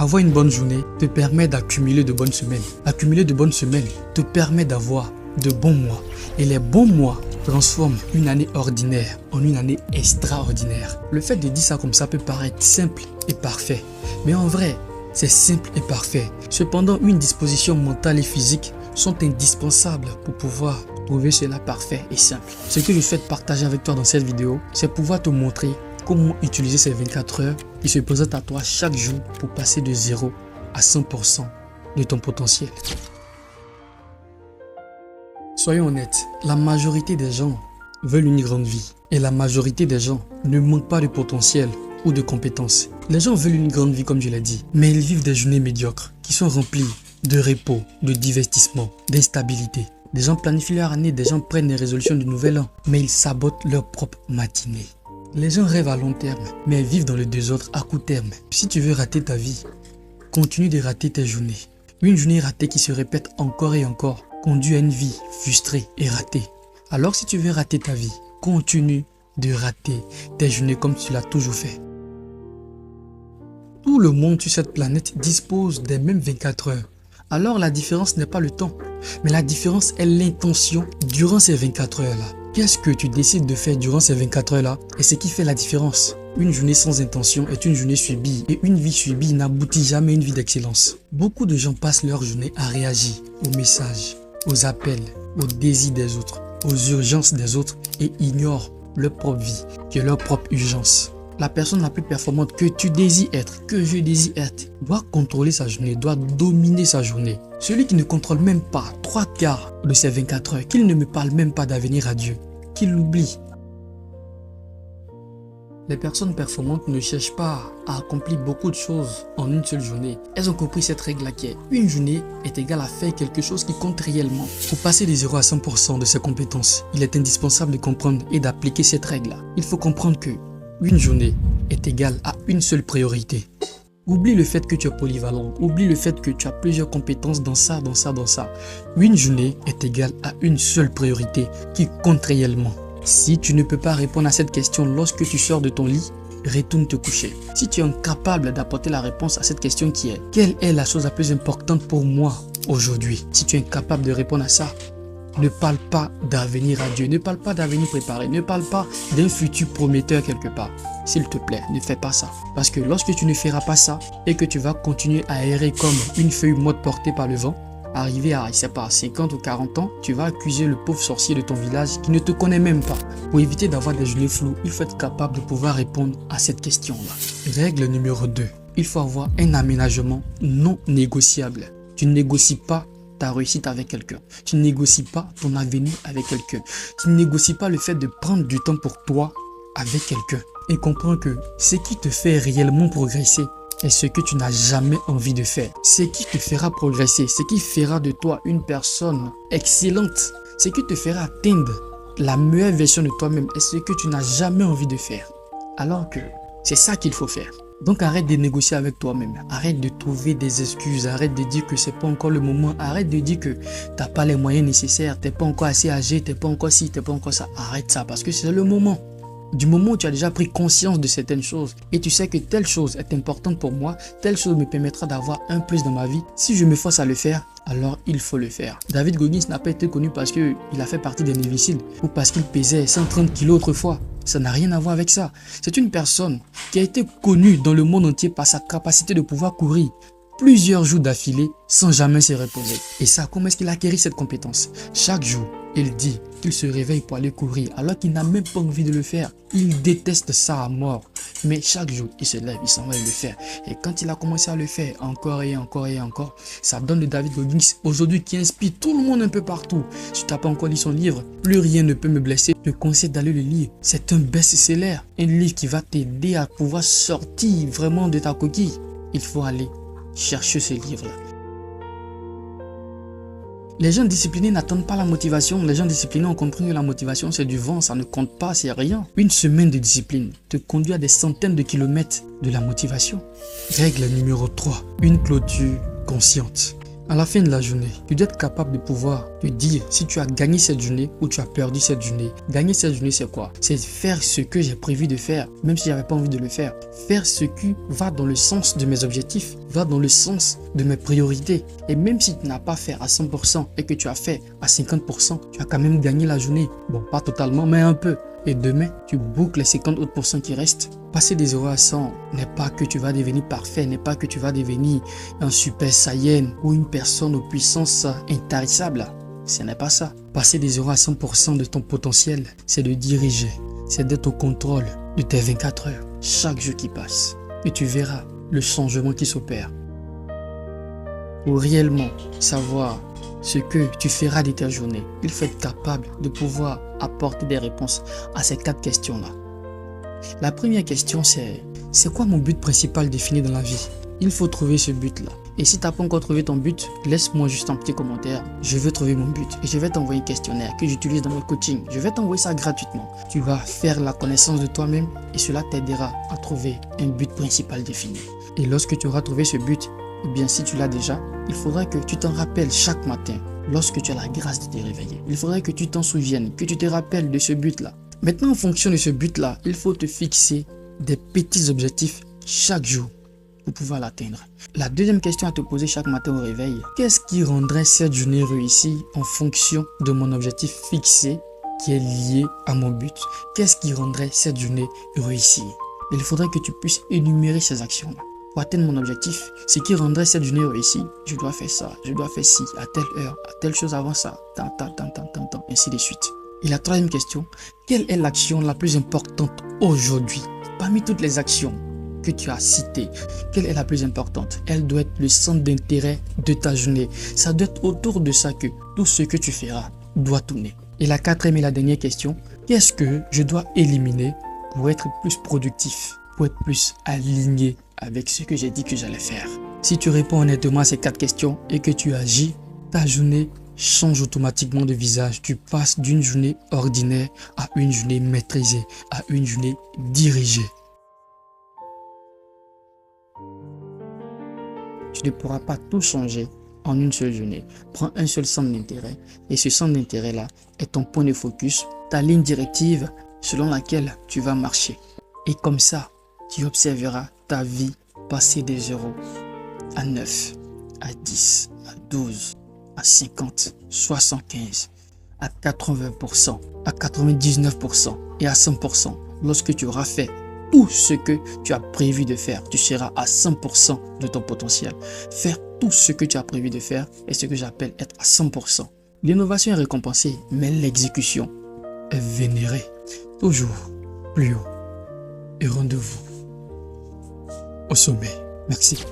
Avoir une bonne journée te permet d'accumuler de bonnes semaines. Accumuler de bonnes semaines te permet d'avoir de bons mois. Et les bons mois transforment une année ordinaire en une année extraordinaire. Le fait de dire ça comme ça peut paraître simple et parfait. Mais en vrai, c'est simple et parfait. Cependant, une disposition mentale et physique sont indispensables pour pouvoir trouver cela parfait et simple. Ce que je souhaite partager avec toi dans cette vidéo, c'est pouvoir te montrer comment utiliser ces 24 heures qui se présentent à toi chaque jour pour passer de 0 à 100% de ton potentiel. Soyons honnêtes, la majorité des gens veulent une grande vie et la majorité des gens ne manquent pas de potentiel ou de compétences. Les gens veulent une grande vie comme je l'ai dit, mais ils vivent des journées médiocres qui sont remplies de repos, de divertissement, d'instabilité. Des gens planifient leur année, des gens prennent des résolutions du nouvel an, mais ils sabotent leur propre matinée. Les gens rêvent à long terme, mais vivent dans le désordre à court terme. Si tu veux rater ta vie, continue de rater tes journées. Une journée ratée qui se répète encore et encore conduit à une vie frustrée et ratée. Alors si tu veux rater ta vie, continue de rater tes journées comme tu l'as toujours fait. Tout le monde sur cette planète dispose des mêmes 24 heures. Alors la différence n'est pas le temps, mais la différence est l'intention durant ces 24 heures-là. Qu'est-ce que tu décides de faire durant ces 24 heures-là et ce qui fait la différence? Une journée sans intention est une journée subie et une vie subie n'aboutit jamais à une vie d'excellence. Beaucoup de gens passent leur journée à réagir aux messages, aux appels, aux désirs des autres, aux urgences des autres et ignorent leur propre vie, qui est leur propre urgence. La personne la plus performante que tu désires être, que je désire être, doit contrôler sa journée, doit dominer sa journée. Celui qui ne contrôle même pas 3/4 de ses 24 heures, qu'il ne me parle même pas d'avenir à Dieu, qu'il l'oublie. Les personnes performantes ne cherchent pas à accomplir beaucoup de choses en une seule journée. Elles ont compris cette règle-là qui est une journée est égale à faire quelque chose qui compte réellement. Pour passer de 0 à 100% de ses compétences, il est indispensable de comprendre et d'appliquer cette règle-là. Il faut comprendre que une journée est égale à une seule priorité. Oublie le fait que tu es polyvalent, oublie le fait que tu as plusieurs compétences dans ça. Une journée est égale à une seule priorité qui compte réellement. Si tu ne peux pas répondre à cette question lorsque tu sors de ton lit, retourne te coucher. Si tu es incapable d'apporter la réponse à cette question qui est « Quelle est la chose la plus importante pour moi aujourd'hui ?» Si tu es incapable de répondre à ça, ne parle pas d'avenir à Dieu, ne parle pas d'avenir préparé, ne parle pas d'un futur prometteur quelque part. S'il te plaît, ne fais pas ça. Parce que lorsque tu ne feras pas ça et que tu vas continuer à errer comme une feuille morte portée par le vent, arrivé à, je sais pas, 50 ou 40 ans, tu vas accuser le pauvre sorcier de ton village qui ne te connaît même pas. Pour éviter d'avoir des journées floues, il faut être capable de pouvoir répondre à cette question-là. Règle numéro 2. Il faut avoir un aménagement non négociable. Tu ne négocies pas ta réussite avec quelqu'un. Tu ne négocies pas ton avenir avec quelqu'un. Tu ne négocies pas le fait de prendre du temps pour toi avec quelqu'un. Et comprends que ce qui te fait réellement progresser est ce que tu n'as jamais envie de faire. Ce qui te fera progresser, ce qui fera de toi une personne excellente, ce qui te fera atteindre la meilleure version de toi-même est ce que tu n'as jamais envie de faire. Alors que c'est ça qu'il faut faire. Donc arrête de négocier avec toi-même, arrête de trouver des excuses, arrête de dire que c'est pas encore le moment, arrête de dire que t'as pas les moyens nécessaires, t'es pas encore assez âgé, t'es pas encore ci, t'es pas encore ça. Arrête ça parce que c'est le moment. Du moment où tu as déjà pris conscience de certaines choses et tu sais que telle chose est importante pour moi, telle chose me permettra d'avoir un plus dans ma vie, si je me force à le faire, alors il faut le faire. David Goggins n'a pas été connu parce qu'il a fait partie des Navy Seals ou parce qu'il pesait 130 kilos autrefois. Ça n'a rien à voir avec ça. C'est une personne qui a été connue dans le monde entier par sa capacité de pouvoir courir plusieurs jours d'affilée sans jamais se reposer. Et ça, comment est-ce qu'il a acquis cette compétence? Chaque jour, il dit qu'il se réveille pour aller courir alors qu'il n'a même pas envie de le faire. Il déteste ça à mort. Mais chaque jour, il se lève, il s'en va le faire. Et quand il a commencé à le faire encore et encore et encore, ça donne le David Goggins aujourd'hui qui inspire tout le monde un peu partout. Si tu n'as pas encore lu son livre, Plus rien ne peut me blesser, je te conseille d'aller le lire. C'est un best-seller, un livre qui va t'aider à pouvoir sortir vraiment de ta coquille. Il faut aller chercher ce livre-là. Les gens disciplinés n'attendent pas la motivation. Les gens disciplinés ont compris que la motivation c'est du vent, ça ne compte pas, c'est rien. Une semaine de discipline te conduit à des centaines de kilomètres de la motivation. Règle numéro 3, une clôture consciente. À la fin de la journée, tu dois être capable de pouvoir te dire si tu as gagné cette journée ou tu as perdu cette journée. Gagner cette journée, c'est quoi? C'est faire ce que j'ai prévu de faire, même si j'avais pas envie de le faire. Faire ce qui va dans le sens de mes objectifs, va dans le sens de mes priorités. Et même si tu n'as pas fait à 100% et que tu as fait à 50%, tu as quand même gagné la journée. Bon, pas totalement, mais un peu. Et demain, tu boucles les 50 autres pourcents qui restent. Passer des 0 à 100 n'est pas que tu vas devenir parfait, n'est pas que tu vas devenir un super saiyan ou une personne aux puissances intarissables. Ce n'est pas ça. Passer des 0 à 100% de ton potentiel, c'est de diriger, c'est d'être au contrôle de tes 24 heures, chaque jour qui passe. Et tu verras le changement qui s'opère. Pour réellement savoir ce que tu feras de ta journée, il faut être capable de pouvoir apporter des réponses à ces 4 questions-là. La première question, c'est quoi mon but principal défini dans la vie? Il faut trouver ce but-là. Et si tu n'as pas encore trouvé ton but, laisse-moi juste un petit commentaire. Je veux trouver mon but et je vais t'envoyer un questionnaire que j'utilise dans mon coaching. Je vais t'envoyer ça gratuitement. Tu vas faire la connaissance de toi-même et cela t'aidera à trouver un but principal défini. Et lorsque tu auras trouvé ce but, eh bien si tu l'as déjà, il faudra que tu t'en rappelles chaque matin lorsque tu as la grâce de te réveiller. Il faudrait que tu t'en souviennes, que tu te rappelles de ce but-là. Maintenant, en fonction de ce but-là, il faut te fixer des petits objectifs chaque jour pour pouvoir l'atteindre. La deuxième question à te poser chaque matin au réveil, qu'est-ce qui rendrait cette journée réussie en fonction de mon objectif fixé qui est lié à mon but? Qu'est-ce qui rendrait cette journée réussie? Il faudrait que tu puisses énumérer ces actions-là. Pour atteindre mon objectif, ce qui rendrait cette journée réussie, je dois faire ça, je dois faire ci, à telle heure, à telle chose avant ça, tant, ainsi de suite. Et la troisième question, quelle est l'action la plus importante aujourd'hui? Parmi toutes les actions que tu as citées, quelle est la plus importante? Elle doit être le centre d'intérêt de ta journée. Ça doit être autour de ça que tout ce que tu feras doit tourner. Et la quatrième et la dernière question, qu'est-ce que je dois éliminer pour être plus productif, pour être plus aligné avec ce que j'ai dit que j'allais faire? Si tu réponds honnêtement à ces 4 questions et que tu agis, ta journée change automatiquement de visage. Tu passes d'une journée ordinaire à une journée maîtrisée, à une journée dirigée. Tu ne pourras pas tout changer en une seule journée. Prends un seul centre d'intérêt et ce centre d'intérêt-là est ton point de focus, ta ligne directive selon laquelle tu vas marcher. Et comme ça, tu observeras ta vie passer des 0 à 9, à 10, à 12, à 50, 75, à 80%, à 99% et à 100%. Lorsque tu auras fait tout ce que tu as prévu de faire, tu seras à 100% de ton potentiel. Faire tout ce que tu as prévu de faire est ce que j'appelle être à 100%. L'innovation est récompensée, mais l'exécution est vénérée. Toujours plus haut et rendez-vous au sommet. Merci.